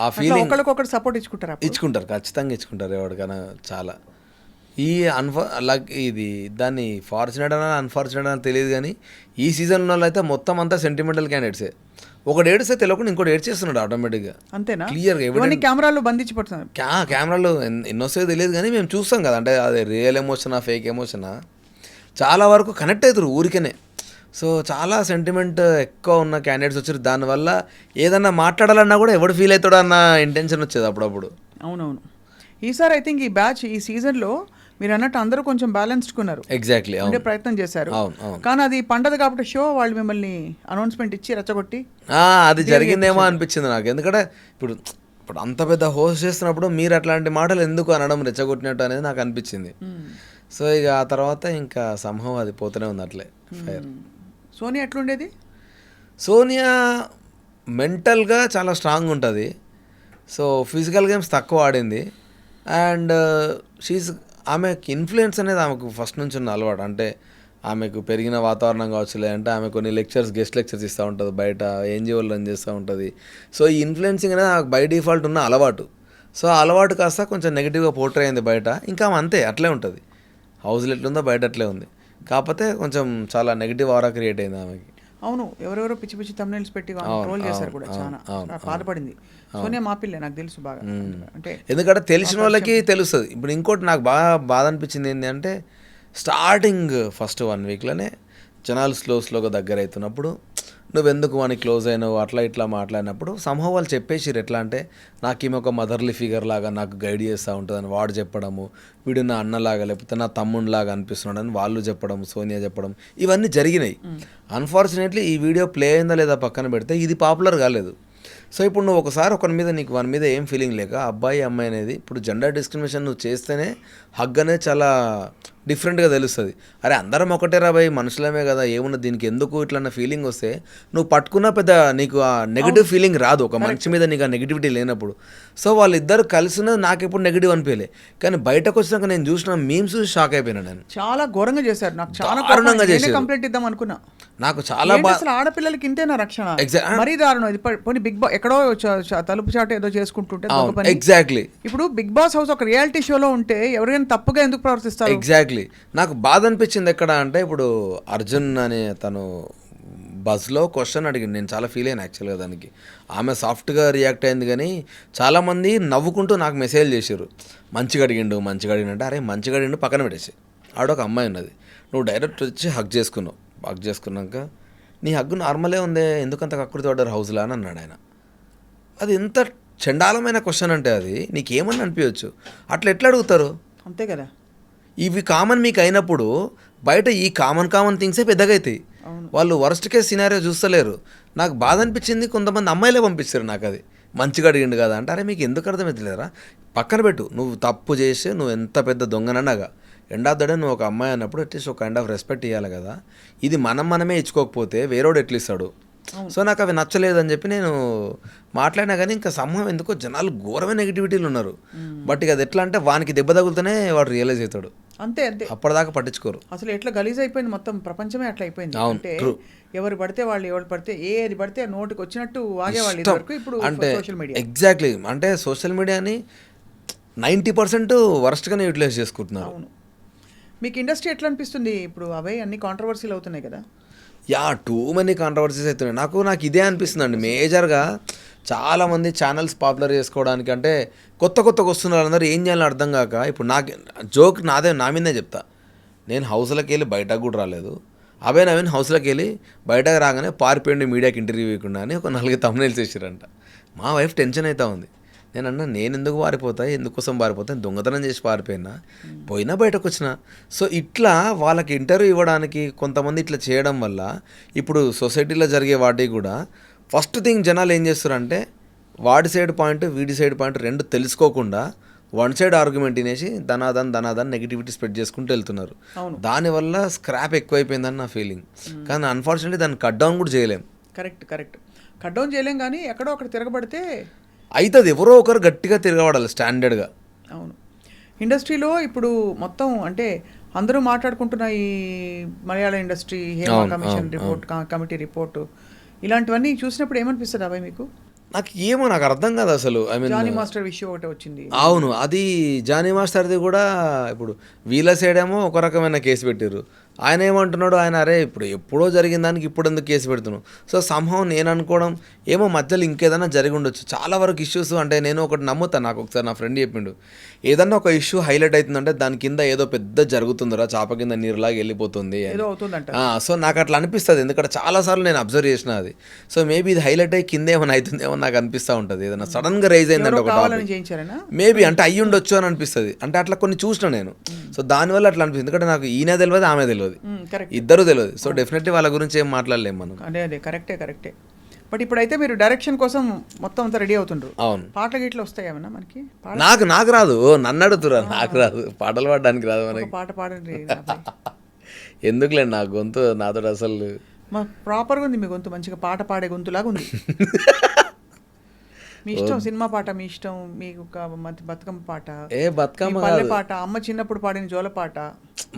ఆ ఫీలింగ్. ఒకరికొకరు సపోర్ట్ ఇచ్చుకుంటారు, ఖచ్చితంగా ఇచ్చుకుంటారు ఎవరికైనా. చాలా ఈ ఇది దాన్ని ఫార్చునేట్ అన్నా అన్ఫార్చునేట్ అని తెలియదు కానీ ఈ సీజన్ వాళ్ళు అయితే మొత్తం అంతా సెంటిమెంటల్ క్యాండిడేట్సే. ఒకటి ఏడిస్తే తెలియకుండా ఇంకోటి ఏడ్ చేస్తున్నాడు ఆటోమేటిక్గా. అంతేనా? క్లియర్గా కెమెరాలు బంధించి పడుతున్నారు. కెమెరాలు ఎన్నోసే తెలియదు కానీ మేము చూస్తాం కదా, అంటే అది రియల్ ఎమోషనా ఫేక్ ఎమోషనా చాలా వరకు కనెక్ట్ అవుతారు ఊరికనే. సో చాలా సెంటిమెంట్ ఎక్కువ ఉన్న క్యాండిడేట్స్ వచ్చారు. దానివల్ల ఏదన్నా మాట్లాడాలన్నా కూడా ఎవడు ఫీల్ అవుతాడో అన్న ఇంటెన్షన్ వచ్చేది అప్పుడప్పుడు. అవునవును. ఈసారి ఐ థింక్ ఈ బ్యాచ్ ఈ సీజన్లో మీరు అన్నట్టు అందరూ కొంచెం బ్యాలెన్స్డ్ కున్నారు. ఎగ్జాక్ట్లీ. ఉండే ప్రయత్నం చేశారు. కానీ అది పండగ కాబట్టి షో వాళ్ళు మిమ్మల్ని అనౌన్స్మెంట్ ఇచ్చి రెచ్చగొట్టి అది జరిగిందేమో అనిపించింది నాకు. ఎందుకంటే ఇప్పుడు అంత పెద్ద హోస్ట్ చేస్తున్నప్పుడు మీరు అట్లాంటి మాటలు ఎందుకు అనడం రెచ్చగొట్టినట్టు అనేది నాకు అనిపించింది. సో ఇక ఆ తర్వాత ఇంకా సంభవం అది పోతూనే ఉంది అట్లే ఫైర్. సోనియా ఎట్లుండేది? సోనియా మెంటల్గా చాలా స్ట్రాంగ్ ఉంటుంది. సో ఫిజికల్ గేమ్స్ తక్కువ ఆడింది. అండ్ ఆమెకి ఇన్ఫ్లుయెన్స్ అనేది ఆమెకు ఫస్ట్ నుంచి ఉన్న అలవాటు. అంటే ఆమెకు పెరిగిన వాతావరణం కావచ్చు, లేదంటే ఆమె కొన్ని గెస్ట్ లెక్చర్స్ ఇస్తూ ఉంటుంది, బయట ఎన్జిఓలు రన్ చేస్తూ ఉంటుంది. సో ఈ ఇన్ఫ్లుయెన్సింగ్ అనేది ఆమెకు బై డిఫాల్ట్ ఉన్న అలవాటు. సో ఆ అలవాటు కాస్త కొంచెం నెగిటివ్గా పోర్ట్రే అయింది బయట. ఇంకా ఆమె అంతే అట్లే ఉంటుంది. హౌస్లో ఎట్లుందో బయట అట్లే ఉంది. కాకపోతే కొంచెం చాలా నెగిటివ్ ఆరా క్రియేట్ అయింది ఆమెకి. అవును, ఎవరెవరో పిచ్చి పిచ్చి థంబ్నెయిల్స్ పెట్టి ట్రోల్ చేశారు కూడా, చాలా బాధపడింది. సోనియా మా పిల్లే, నాకు తెలుసు బాగా. అంటే ఎందుకంటే తెలిసిన వాళ్ళకి తెలుస్తుంది. ఇప్పుడు ఇంకోటి నాకు బాధ అనిపించింది ఏంటి అంటే, స్టార్టింగ్ ఫస్ట్ 1 weekలోనే జనాలు స్లోగా దగ్గర అవుతున్నప్పుడు నువ్వెందుకు వానికి క్లోజ్ అయినావు అట్లా ఇట్లా మాట్లాడినప్పుడు సంహవ్ వాళ్ళు చెప్పేసిరు. ఎట్లా అంటే నాకు ఈమె ఒక మదర్లీ ఫిగర్ లాగా నాకు గైడ్ చేస్తూ ఉంటుందని వాడు చెప్పడము, వీడు నా అన్నలాగా లేకపోతే నా తమ్ముడిలాగా అనిపిస్తున్నాడని వాళ్ళు చెప్పడం, సోనియా చెప్పడం, ఇవన్నీ జరిగినాయి. అన్ఫార్చునేట్లీ ఈ వీడియో ప్లే అయిందా లేదా పక్కన పెడితే ఇది పాపులర్ కాలేదు. సో ఇప్పుడు నువ్వు ఒకసారి నీకు వాని మీద ఏం ఫీలింగ్ లేక అబ్బాయి అమ్మాయి అనేది, ఇప్పుడు జెండర్ డిస్క్రిమినేషన్ నువ్వు చేస్తేనే హగ్ అనేది చాలా డిఫరెంట్గా తెలుస్తుంది. అరే అందరం ఒకటే రాబాయి మనుషులమే కదా, ఏమున్నా దీనికి ఎందుకు ఇట్లా ఫీలింగ్ వస్తే నువ్వు పట్టుకున్న పెద్ద నీకు ఆ నెగిటివ్ ఫీలింగ్ రాదు ఒక మనిషి మీద, నీకు ఆ నెగిటివిటీ లేనప్పుడు. సో వాళ్ళిద్దరు కలిసిన నాకు ఎప్పుడు నెగిటివ్ అనిపించలే. కానీ బయటకు వచ్చినాక నేను చూసిన మీమ్స్ షాక్ అయిపోయినా. నేను చాలా ఘోరంగా చేశారు, నాకు చాలా దారుణంగా చేసి కంప్లైంట్ ఇద్దాం అనుకున్నా. నాకు చాలా అసలు ఆడపిల్లలకి ఇంతేనా రక్షణ? మరీ దారుణం. ఇది పోనీ బిగ్ బాస్ ఎక్కడో తలుపు చాటు ఏదో చేసుకుంటుంటే ఎగ్జాక్ట్లీ. ఇప్పుడు బిగ్ బాస్ హౌస్ ఒక రియాలిటీ షోలో ఉంటే ఎవరికైనా తప్పుగా ఎందుకు ప్రవర్తిస్తారు? ఎగ్జాక్ట్లీ. నాకు బాధ అనిపించింది ఎక్కడ అంటే, ఇప్పుడు అర్జున్ అనే తను బజ్లో క్వశ్చన్ అడిగింది, నేను చాలా ఫీల్ అయ్యాను యాక్చువల్గా దానికి. ఆమె సాఫ్ట్గా రియాక్ట్ అయింది కానీ చాలామంది నవ్వుకుంటూ నాకు మెసేజ్ చేశారు, మంచిగా అడిగిండు అంటే, అరే మంచిగా అడిగిండు పక్కన పెట్టేసి, ఆడొక అమ్మాయి ఉన్నది, నువ్వు డైరెక్ట్ వచ్చి హగ్ చేసుకున్నాక నీ హగ్గు నార్మలే ఉందే, ఎందుకంత కక్కుర్తి పడ్డారు హౌస్లో అని అన్నాడు ఆయన. అది ఎంత చండాలమైన క్వశ్చన్ అంటే, అది నీకేమని అనిపించవచ్చు, అట్లా ఎట్లా అడుగుతారు? అంతే కదా. ఇవి కామన్ మీకు అయినప్పుడు బయట ఈ కామన్ థింగ్సే పెద్దగా అవుతాయి. వాళ్ళు వర్స్ట్ కేస్ సినారియో చూస్తలేరు. నాకు బాధ అనిపించింది, కొంతమంది అమ్మాయిలే పంపిస్తారు నాకు, అది మంచిగా అడిగిండు కదా అంటే, అరే మీకు ఎందుకు అర్థమవుతలేరా, పక్కన పెట్టు, నువ్వు తప్పు చేసి నువ్వు ఎంత పెద్ద దొంగనన్నాగా ఎండ్ ఆఫ్ ద డే నువ్వు ఒక అమ్మాయి అన్నప్పుడు అట్లీస్ట్ ఒక కైండ్ ఆఫ్ రెస్పెక్ట్ ఇవ్వాలి కదా. ఇది మనమే ఇచ్చుకోకపోతే వేరేవాడు ఎట్లా ఇస్తాడు. సో నాకు అవి నచ్చలేదని చెప్పి నేను మాట్లాడినా, కానీ ఇంకా సమూహం ఎందుకో జనాలు ఘోరమైన నెగిటివిటీలు ఉన్నారు. బట్ ఇక అది ఎట్లా అంటే వానికి దెబ్బ తగులుతూనే వాడు రియలైజ్ అవుతాడు, అంతే అంతే, అప్పటిదాకా పట్టించుకోరు. అసలు ఎట్లా గలీజ్ అయిపోయింది మొత్తం ప్రపంచమే అట్లా అయిపోయింది. అంటే ఎవరు పడితే వాళ్ళు, ఎవరు పడితే ఏది పడితే నోటికి వచ్చినట్టు వాగేవాళ్ళు ఇదివరకు, ఇప్పుడు అంటే సోషల్ మీడియా. ఎగ్జాక్ట్లీ, అంటే సోషల్ మీడియాని 90% వర్స్ట్గానే యూటిలైజ్ చేసుకుంటున్నారు. అవును. మీకు ఇండస్ట్రీ ఎట్లా అనిపిస్తుంది ఇప్పుడు? అవే అన్ని కాంట్రవర్సీలు అవుతున్నాయి కదా. యా, టూ మెనీ కాంట్రవర్సీస్ అవుతున్నాయి. నాకు ఇదే అనిపిస్తుంది అండి మేజర్గా. చాలామంది ఛానల్స్ పాపులర్ చేసుకోవడానికి అంటే కొత్తగా వస్తున్నారు, అందరూ ఏం చేయాలని అర్థం కాక. ఇప్పుడు నాకు జోక్ నా మీదే చెప్తా, నేను హౌస్లోకి వెళ్ళి బయటకు కూడా రాలేదు. అభయ్ నవీన్ హౌస్లోకి వెళ్ళి బయటకు రాగానే పారిపోయింది మీడియాకి ఇంటర్వ్యూ ఇవ్వకుండా అని ఒక 4 thumbnails వేసారంట. మా వైఫ్ టెన్షన్ అవుతా ఉంది. నేను అన్నా, నేను ఎందుకు పారిపోతా, ఎందుకోసం పారిపోతా, దొంగతనం చేసి పారిపోయినా, పోయినా బయటకు వచ్చిన. సో ఇట్లా వాళ్ళకి ఇంటర్వ్యూ ఇవ్వడానికి కొంతమంది ఇట్లా చేయడం వల్ల ఇప్పుడు సొసైటీలో జరిగే వాటికి కూడా ఫస్ట్ థింగ్ జనాలు ఏం చేస్తారంటే వాడి సైడ్ పాయింట్ వీడి సైడ్ పాయింట్ రెండు తెలుసుకోకుండా వన్ సైడ్ ఆర్గ్యుమెంట్ తినేసి ధనాదన్ నెగిటివిటీ స్ప్రెడ్ చేసుకుంటూ వెళ్తున్నారు. దానివల్ల స్క్రాప్ ఎక్కువైపోయిందని నా ఫీలింగ్. కానీ అన్ఫార్చునేట్లీ దాన్ని కట్ డౌన్ కూడా చేయలేం. కరెక్ట్ కట్ డౌన్ చేయలేం, కానీ ఎక్కడో అక్కడ తిరగబడితే అవుతుంది. ఎవరో ఒకరు గట్టిగా తిరగబడాలి స్టాండర్డ్గా. అవును. ఇండస్ట్రీలో ఇప్పుడు మొత్తం అంటే అందరూ మాట్లాడుకుంటున్న ఈ Malayala industry Hema commission report, committee report, ఇలాంటివన్నీ చూసినప్పుడు ఏమనిపిస్తుంది అబ్బాయి మీకు? నాకు అర్థం కాదు అసలు. ఐ మీన్ జానీ మాస్టర్ విషయం ఒకటి వచ్చింది. అవును, అది జానీ మాస్టర్ది కూడా ఇప్పుడు వీళ్ళ సైడ్ ఏమో ఒక రకమైన కేసు పెట్టారు. ఆయన ఏమంటున్నాడు, ఆయన అరే ఇప్పుడు ఎప్పుడో జరిగిన దానికి ఇప్పుడు ఎందుకు కేసు పెడుతున్నావు. సో సంహవ్ నేను అనుకోవడం ఏమో మధ్యలో ఇంకేదైనా జరిగి ఉండొచ్చు. చాలా వరకు ఇష్యూస్ అంటే నేను ఒకటి నమ్ముతాను, నాకు ఒకసారి నా ఫ్రెండ్ చెప్పిండు, ఏదన్నా ఒక ఇష్యూ హైలైట్ అవుతుందంటే దాని కింద ఏదో పెద్ద జరుగుతుందిరా, చాప కింద నీరులాగా వెళ్ళిపోతుంది. సో నాకు అట్లా అనిపిస్తుంది, ఎందుకంటే చాలాసార్లు నేను అబ్జర్వ్ చేసిన అది. సో మేబీ ఇది హైలైట్ అయ్యి కింద ఏమైనా అవుతుందేమో నాకు అనిపిస్తూ ఉంటుంది. ఏదైనా సడన్గా రైజ్ అయిందంటే ఒక టాపిక్ మేబీ అంటే అయ్యి ఉండొచ్చు అని అనిపిస్తుంది. అంటే అట్లా కొన్ని చూసిన నేను. సో దానివల్ల అట్లా అనిపిస్తుంది, ఎందుకంటే నాకు ఈయన తెలియదు ఆమె తెలియదు, ఇద్దరు తెలియదు. సో డెఫినెట్లీ వాళ్ళ గురించి ఏం మాట్లాడలేము మనం. అదే కరెక్టే. బట్ ఇప్పుడైతే మీరు డైరెక్షన్ కోసం మొత్తం అంతా రెడీ అవుతుండ్రు. అవును. పాటలు గిట్లా వస్తాయి ఏమన్నా మనకి? నాకు రాదు, నన్ను అడుగుతురా, నాకు రాదు, పాటలు పాడడానికి రాదు మనకి. పాట పాడండి. ఎందుకులేండి, నా గొంతు నాతో అసలు ప్రాపర్గా ఉంది, మీ గొంతు మంచిగా పాట పాడే గొంతులాగా ఉంది. మీ ఇష్టం, సినిమా పాట మీ ఇష్టం, మీకు బతుకమ్మ పాట, బతుకమ్మ పల్లె పాట, అమ్మ చిన్నప్పుడు పాడిన జోల పాట.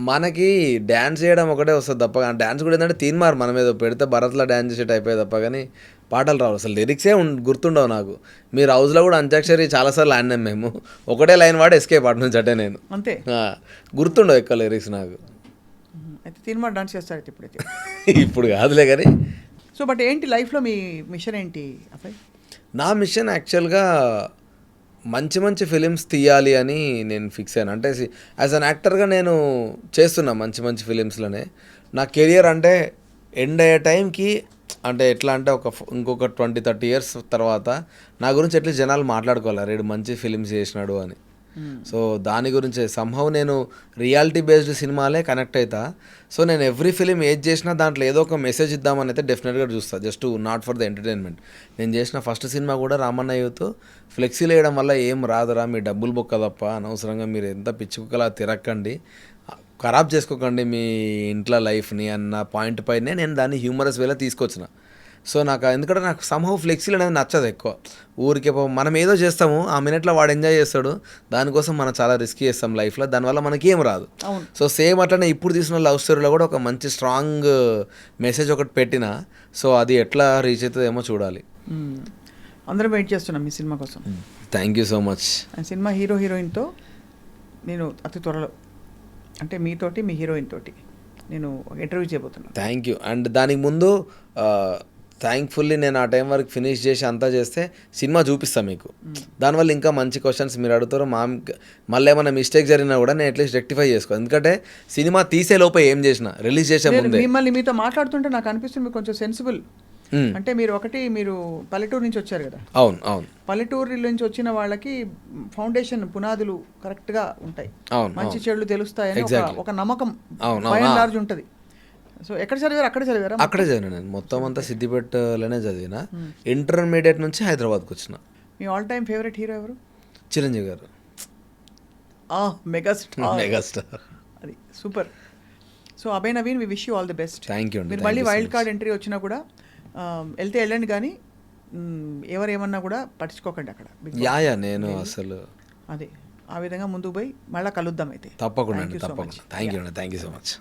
మనకి డ్యాన్స్ చేయడం ఒకటే వస్తుంది తప్ప, డ్యాన్స్ కూడా ఏంటంటే తీన్మార్ మనం ఏదో పెడితే భరత్లో డ్యాన్స్ చేసేట అయిపోయి తప్ప, కానీ పాటలు రావు అసలు. లిరిక్సే గుర్తుండవు నాకు. మీరు హౌస్లో కూడా అంత్యాక్షరి చాలాసార్లు ఆడినాం మేము, ఒకటే లైన్ వాడి ఎస్కేప్ పాట నుంచి అంటే నేను అంతే, గుర్తుండవు ఎక్కువ లిరిక్స్ నాకు. అయితే తీన్మార్ డాన్స్ చేస్తారు ఇప్పుడైతే? ఇప్పుడు కాదులే కానీ. సో బట్ ఏంటి లైఫ్లో మీ మిషన్ ఏంటి అబ్బాయి? నా మిషన్ యాక్చువల్గా మంచి ఫిలిమ్స్ తీయాలి అని నేను ఫిక్స్ అయ్యాను. అంటే యాజ్ అన్ యాక్టర్గా నేను చేస్తున్నా మంచి ఫిలిమ్స్లోనే. నా కెరియర్ అంటే ఎండ్ అయ్యే టైంకి అంటే ఎట్లా అంటే ఇంకొక 20-30 years తర్వాత నా గురించి ఎట్లా జనాలు మాట్లాడుకోవాలి, రేడు మంచి ఫిలిమ్స్ చేసినాడు అని. సో దాని గురించే సంహవ్ నేను రియాలిటీ బేస్డ్ సినిమాలే కనెక్ట్ అవుతా. సో నేను ఎవ్రీ ఫిలిం ఏది చేసినా దాంట్లో ఏదో ఒక మెసేజ్ ఇద్దామని అయితే డెఫినెట్గా చూస్తాను, just not for the entertainment. నేను చేసిన ఫస్ట్ సినిమా కూడా రామన్న యూత్ ఫ్లెక్సీలు వేయడం వల్ల ఏం రాదురా, మీ డబ్బులు బొక్క తప్ప, అనవసరంగా మీరు ఎంత పిచ్చుకులా తిరక్కండి, ఖరాబ్ చేసుకోకండి మీ ఇంట్లో లైఫ్ని అన్న పాయింట్ పైనే నేను దాన్ని హ్యూమరస్ వేలో తీసుకొచ్చిన. సో ఎందుకంటే నాకు సంహవ్ ఫ్లెక్సీలు అనేది నచ్చదు ఎక్కువ. ఊరికే మనం ఏదో చేస్తాము, ఆ మినిట్లో వాడు ఎంజాయ్ చేస్తాడు, దానికోసం మనం చాలా రిస్క్ చేస్తాం లైఫ్లో, దానివల్ల మనకి ఏం రాదు. సో సేమ్ అట్లనే ఇప్పుడు తీసిన లవ్ స్టోరీలో కూడా ఒక మంచి స్ట్రాంగ్ మెసేజ్ ఒకటి పెట్టిన. సో అది ఎట్లా రీచ్ అవుతుందేమో చూడాలి. అందరం వెయిట్ చేస్తున్నాం మీ సినిమా కోసం. Thank you so much. Cinema హీరోయిన్తో నేను అతి త్వరలో, అంటే మీతోటి మీ హీరోయిన్ తోటి నేను ఇంటర్వ్యూ చేయబోతున్నాను. Thank you. అండ్ దానికి ముందు థ్యాంక్ఫుల్లీ నేను ఆ టైం వరకు ఫినిష్ చేసి అంతా చేస్తే సినిమా చూపిస్తాను మీకు. దానివల్ల ఇంకా మంచి క్వశ్చన్స్ మీరు అడుగుతారు. మళ్ళీ ఏమైనా మిస్టేక్ జరిగినా కూడా నేను అట్లీస్ట్ రెక్టిఫై చేసుకో, ఎందుకంటే సినిమా తీసే లోపే ఏం చేసినా రిలీజ్ చేసే ముందే. మిమ్మల్ని మీతో మాట్లాడుతుంటే నాకు అనిపిస్తుంది మీరు కొంచెం సెన్సిబుల్. అంటే మీరు పల్లెటూరు నుంచి వచ్చారు కదా. అవును. పల్లెటూరు నుంచి వచ్చిన వాళ్ళకి ఫౌండేషన్ పునాదులు కరెక్ట్గా ఉంటాయి, మంచి చెడులు తెలుస్తాయని ఒక నమ్మకం లార్జ్ ఉంటుంది. సో ఎక్కడ చదివారు? అక్కడ చదివారా? అక్కడే చదివినా నేను, మొత్తం అంతా సిద్దిపేటలోనే చదివిన. ఇంటర్మీడియట్ నుంచి హైదరాబాద్కి వచ్చిన. మీ ఆల్ టైమ్ ఫేవరెట్ హీరో ఎవరు? చిరంజీవి గారు. మెగాస్టార్. మెగాస్టార్. అది super. So Abhay Naveen, we wish you all the best. Thank you అండి. మీరు మళ్ళీ వైల్డ్ కార్డ్ ఎంట్రీ వచ్చినా కూడా వెళ్తే వెళ్ళండి, కానీ ఎవరేమన్నా కూడా పట్టించుకోకండి అక్కడ. యా నేను అసలు అదే ఆ విధంగా ముందుకు పోయి మళ్ళీ కలుద్దాం అయితే. తప్పకుండా అండి, తప్పకుండా. థ్యాంక్ యూ అండి, థ్యాంక్ యూ సో మచ్.